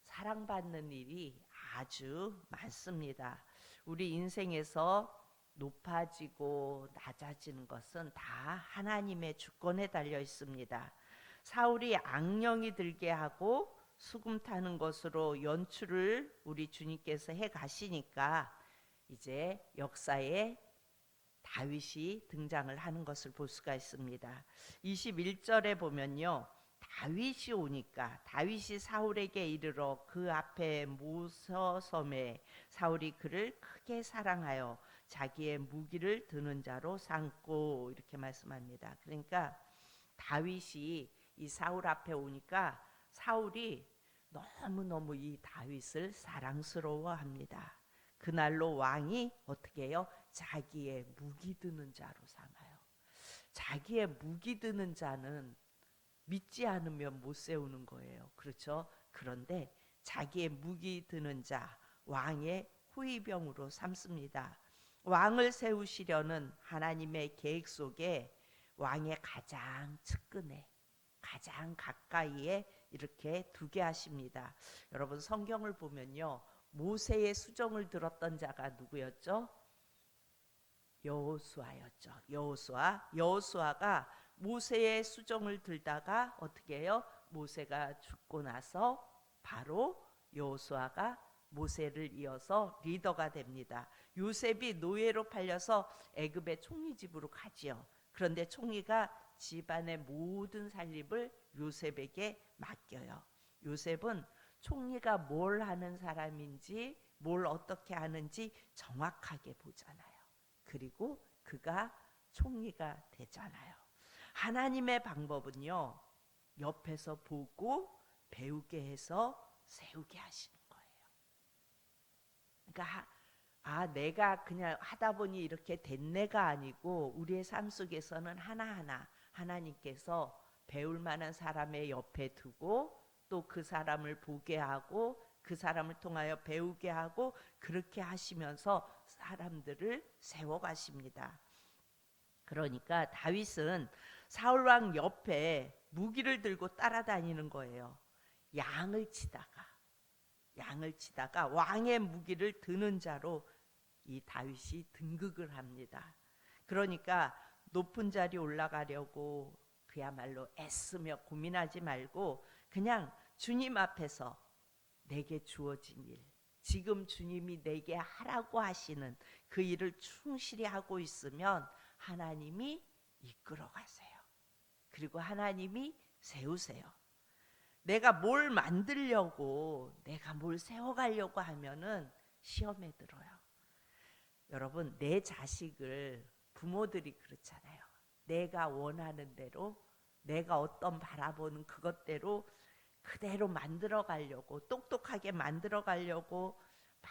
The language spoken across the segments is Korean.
사랑받는 일이 아주 많습니다. 우리 인생에서 높아지고 낮아지는 것은 다 하나님의 주권에 달려 있습니다. 사울이 악령이 들게 하고 수금 타는 것으로 연출을 우리 주님께서 해 가시니까 이제 역사에 다윗이 등장을 하는 것을 볼 수가 있습니다. 21절에 보면요. 다윗이 오니까 다윗이 사울에게 이르러 그 앞에 모서섬에 사울이 그를 크게 사랑하여 자기의 무기를 드는 자로 삼고 이렇게 말씀합니다. 그러니까 다윗이 이 사울 앞에 오니까 사울이 너무너무 이 다윗을 사랑스러워합니다. 그날로 왕이 어떻게 해요? 자기의 무기 드는 자로 삼아요. 자기의 무기 드는 자는 믿지 않으면 못 세우는 거예요. 그렇죠? 그런데 자기의 무기 드는 자, 왕의 후위병으로 삼습니다. 왕을 세우시려는 하나님의 계획 속에 왕의 가장 측근에, 가장 가까이에 이렇게 두게 하십니다. 여러분 성경을 보면요. 모세의 수종을 들었던 자가 누구였죠? 여호수아였죠. 여호수아가 모세의 수종을 들다가 어떻게 해요? 모세가 죽고 나서 바로 여호수아가 모세를 이어서 리더가 됩니다. 요셉이 노예로 팔려서 애굽의 총리 집으로 가지요. 그런데 총리가 집안의 모든 살림을 요셉에게 맡겨요. 요셉은 총리가 뭘 하는 사람인지 뭘 어떻게 하는지 정확하게 보잖아요. 그리고 그가 총리가 되잖아요. 하나님의 방법은요. 옆에서 보고 배우게 해서 세우게 하시는 거예요. 그러니까 내가 그냥 하다 보니 이렇게 됐네가 아니고 우리의 삶 속에서는 하나하나 하나님께서 배울 만한 사람의 옆에 두고 또 그 사람을 보게 하고 그 사람을 통하여 배우게 하고 그렇게 하시면서 사람들을 세워가십니다. 그러니까 다윗은 사울왕 옆에 무기를 들고 따라다니는 거예요. 양을 치다가 왕의 무기를 드는 자로 이 다윗이 등극을 합니다. 그러니까 높은 자리 올라가려고 그야말로 애쓰며 고민하지 말고 그냥 주님 앞에서 내게 주어진 일, 지금 주님이 내게 하라고 하시는 그 일을 충실히 하고 있으면 하나님이 이끌어 가세요. 그리고 하나님이 세우세요. 내가 뭘 만들려고, 내가 뭘 세워가려고 하면은 시험에 들어요. 여러분, 내 자식을 부모들이 그렇잖아요. 내가 원하는 대로, 내가 어떤 바라보는 그것대로 그대로 만들어 가려고, 똑똑하게 만들어 가려고 막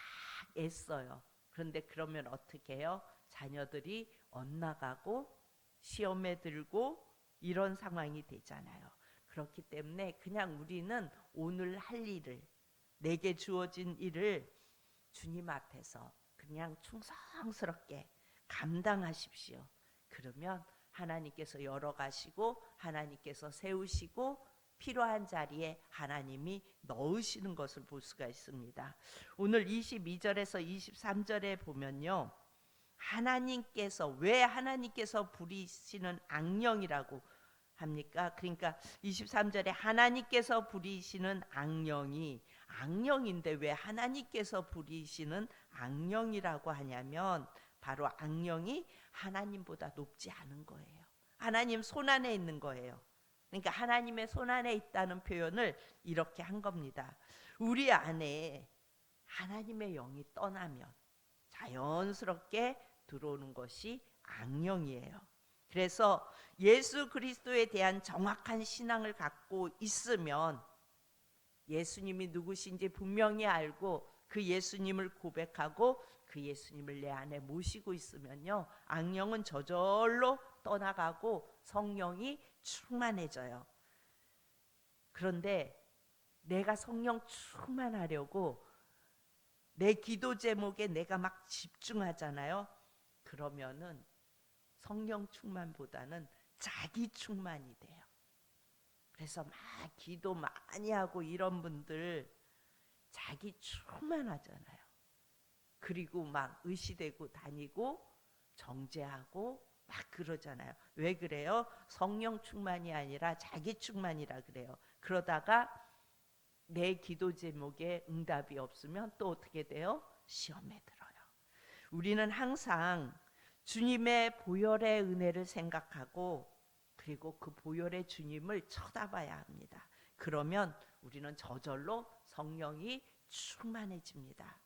애써요. 그런데 그러면 어떻게 해요? 자녀들이 엇나가고 시험에 들고 이런 상황이 되잖아요. 그렇기 때문에 그냥 우리는 오늘 할 일을, 내게 주어진 일을 주님 앞에서 그냥 충성스럽게 감당하십시오. 그러면 하나님께서 열어가시고 하나님께서 세우시고 필요한 자리에 하나님이 넣으시는 것을 볼 수가 있습니다. 오늘 22절에서 23절에 보면요. 하나님께서 왜 하나님께서 부리시는 악령이라고 합니까? 그러니까 23절에 하나님께서 부리시는 악령인데 왜 하나님께서 부리시는 악령이라고 하냐면 바로 악령이 하나님보다 높지 않은 거예요. 하나님 손안에 있는 거예요. 그러니까 하나님의 손안에 있다는 표현을 이렇게 한 겁니다. 우리 안에 하나님의 영이 떠나면 자연스럽게 들어오는 것이 악령이에요. 그래서 예수 그리스도에 대한 정확한 신앙을 갖고 있으면 예수님이 누구신지 분명히 알고 그 예수님을 고백하고 그 예수님을 내 안에 모시고 있으면요. 악령은 저절로 떠나가고 성령이 충만해져요. 그런데 내가 성령 충만하려고 내 기도 제목에 내가 막 집중하잖아요. 그러면은 성령 충만보다는 자기 충만이 돼요. 그래서 막 기도 많이 하고 이런 분들 자기 충만하잖아요. 그리고 막 의시되고 다니고 정죄하고 막 그러잖아요. 왜 그래요? 성령 충만이 아니라 자기 충만이라 그래요. 그러다가 내 기도 제목에 응답이 없으면 또 어떻게 돼요? 시험에 들어요. 우리는 항상 주님의 보혈의 은혜를 생각하고 그리고 그 보혈의 주님을 쳐다봐야 합니다. 그러면 우리는 저절로 성령이 충만해집니다.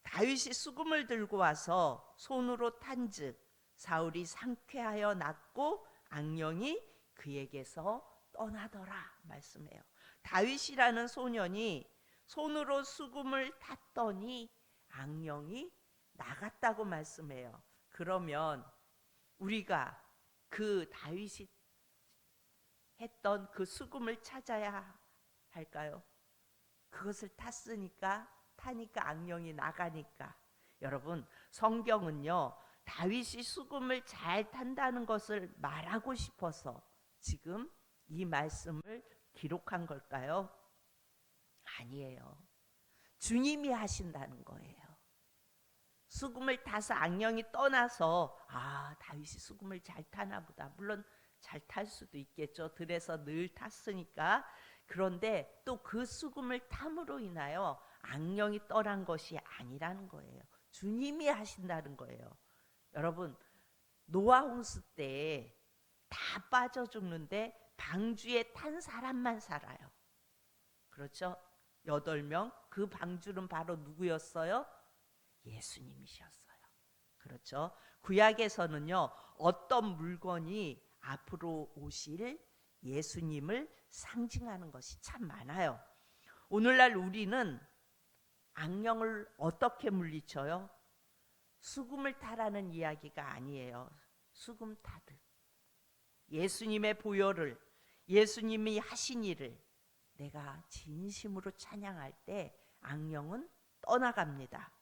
다윗이 수금을 들고 와서 손으로 탄즉 사울이 상쾌하여 났고 악령이 그에게서 떠나더라 말씀해요. 다윗이라는 소년이 손으로 수금을 탔더니 악령이 나갔다고 말씀해요. 그러면 우리가 그 다윗이 했던 그 수금을 찾아야 할까요? 그것을 타니까 악령이 나가니까. 여러분, 성경은요 다윗이 수금을 잘 탄다는 것을 말하고 싶어서 지금 이 말씀을 기록한 걸까요? 아니에요. 주님이 하신다는 거예요. 수금을 타서 악령이 떠나서 다윗이 수금을 잘 타나 보다. 물론 잘 탈 수도 있겠죠. 들에서 늘 탔으니까. 그런데 또 그 수금을 탐으로 인하여 악령이 떠난 것이 아니라는 거예요. 주님이 하신다는 거예요. 여러분, 노아 홍수 때 다 빠져 죽는데 방주에 탄 사람만 살아요. 그렇죠? 8명. 그 방주는 바로 누구였어요? 예수님이셨어요. 그렇죠? 구약에서는요 어떤 물건이 앞으로 오실 예수님을 상징하는 것이 참 많아요. 오늘날 우리는 악령을 어떻게 물리쳐요? 수금을 타라는 이야기가 아니에요. 수금 타듯 예수님의 보혈을, 예수님이 하신 일을 내가 진심으로 찬양할 때 악령은 떠나갑니다.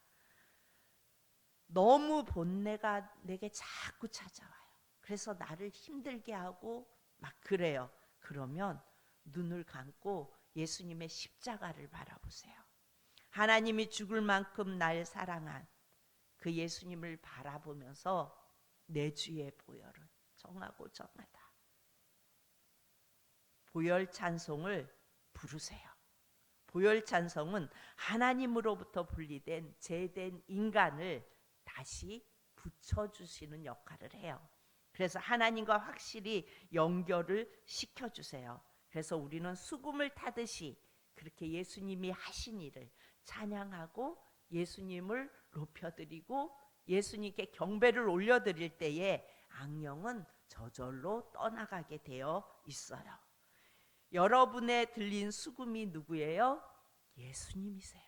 너무 본내가 내게 자꾸 찾아와요. 그래서 나를 힘들게 하고 막 그래요. 그러면 눈을 감고 예수님의 십자가를 바라보세요. 하나님이 죽을 만큼 날 사랑한 그 예수님을 바라보면서 내 주의 보혈을 정하고 정하다. 보혈 찬송을 부르세요. 보혈 찬송은 하나님으로부터 분리된 죄된 인간을 다시 붙여주시는 역할을 해요. 그래서 하나님과 확실히 연결을 시켜주세요. 그래서 우리는 수금을 타듯이 그렇게 예수님이 하신 일을 찬양하고 예수님을 높여드리고 예수님께 경배를 올려드릴 때에 악령은 저절로 떠나가게 되어 있어요. 여러분의 들린 수금이 누구예요? 예수님이세요.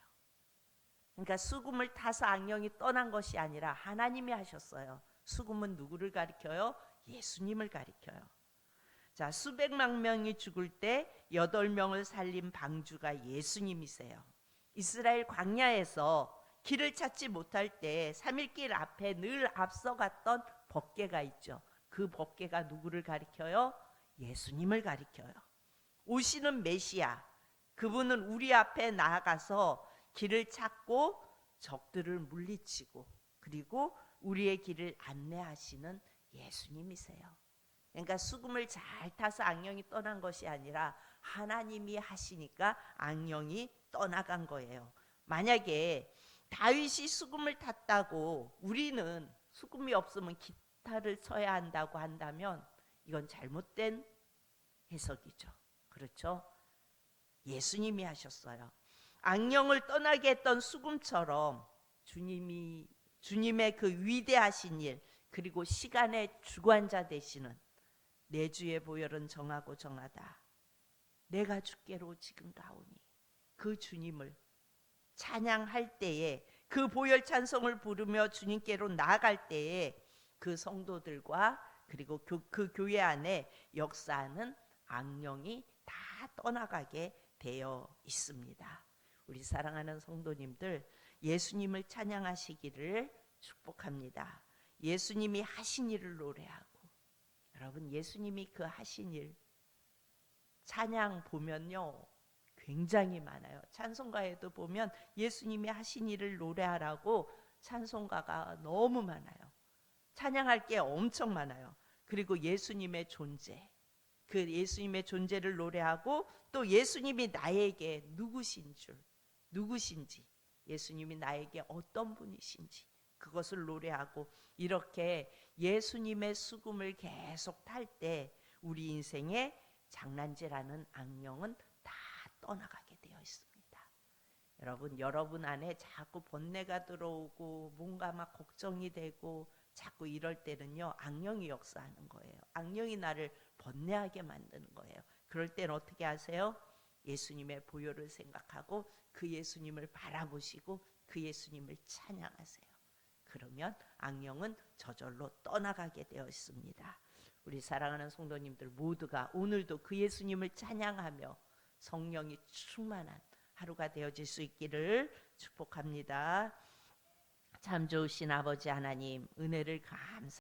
그러니까 수금을 타서 악령이 떠난 것이 아니라 하나님이 하셨어요. 수금은 누구를 가리켜요? 예수님을 가리켜요. 자, 수백만 명이 죽을 때 8명을 살린 방주가 예수님이세요. 이스라엘 광야에서 길을 찾지 못할 때 3일길 앞에 늘 앞서갔던 법궤가 있죠. 그 법궤가 누구를 가리켜요? 예수님을 가리켜요. 오시는 메시아, 그분은 우리 앞에 나아가서 길을 찾고 적들을 물리치고 그리고 우리의 길을 안내하시는 예수님이세요. 그러니까 수금을 잘 타서 악령이 떠난 것이 아니라 하나님이 하시니까 악령이 떠나간 거예요. 만약에 다윗이 수금을 탔다고 우리는 수금이 없으면 기타를 쳐야 한다고 한다면 이건 잘못된 해석이죠. 그렇죠? 예수님이 하셨어요. 악령을 떠나게 했던 수금처럼 주님의 그 위대하신 일 그리고 시간의 주관자 되시는 내 주의 보혈은 정하고 정하다. 내가 주께로 지금 가오니 그 주님을 찬양할 때에 그 보혈 찬송을 부르며 주님께로 나아갈 때에 그 성도들과 그리고 그 교회 안에 역사하는 악령이 다 떠나가게 되어 있습니다. 우리 사랑하는 성도님들 예수님을 찬양하시기를 축복합니다. 예수님이 하신 일을 노래하고 여러분 예수님이 그 하신 일 찬양 보면요 굉장히 많아요. 찬송가에도 보면 예수님이 하신 일을 노래하라고 찬송가가 너무 많아요. 찬양할 게 엄청 많아요. 그리고 예수님의 존재, 그 예수님의 존재를 노래하고 또 예수님이 나에게 누구신지, 예수님이 나에게 어떤 분이신지 그것을 노래하고, 이렇게 예수님의 수금을 계속 탈 때 우리 인생에 장난질하는 악령은 다 떠나가게 되어 있습니다. 여러분 안에 자꾸 번뇌가 들어오고 뭔가 막 걱정이 되고 자꾸 이럴 때는요 악령이 역사하는 거예요. 악령이 나를 번뇌하게 만드는 거예요. 그럴 땐 어떻게 하세요? 예수님의 보혈을 생각하고 그 예수님을 바라보시고 그 예수님을 찬양하세요. 그러면 악령은 저절로 떠나가게 되어 있습니다. 우리 사랑하는 성도님들 모두가 오늘도 그 예수님을 찬양하며 성령이 충만한 하루가 되어질 수 있기를 축복합니다. 참 좋으신 아버지 하나님, 은혜를 감사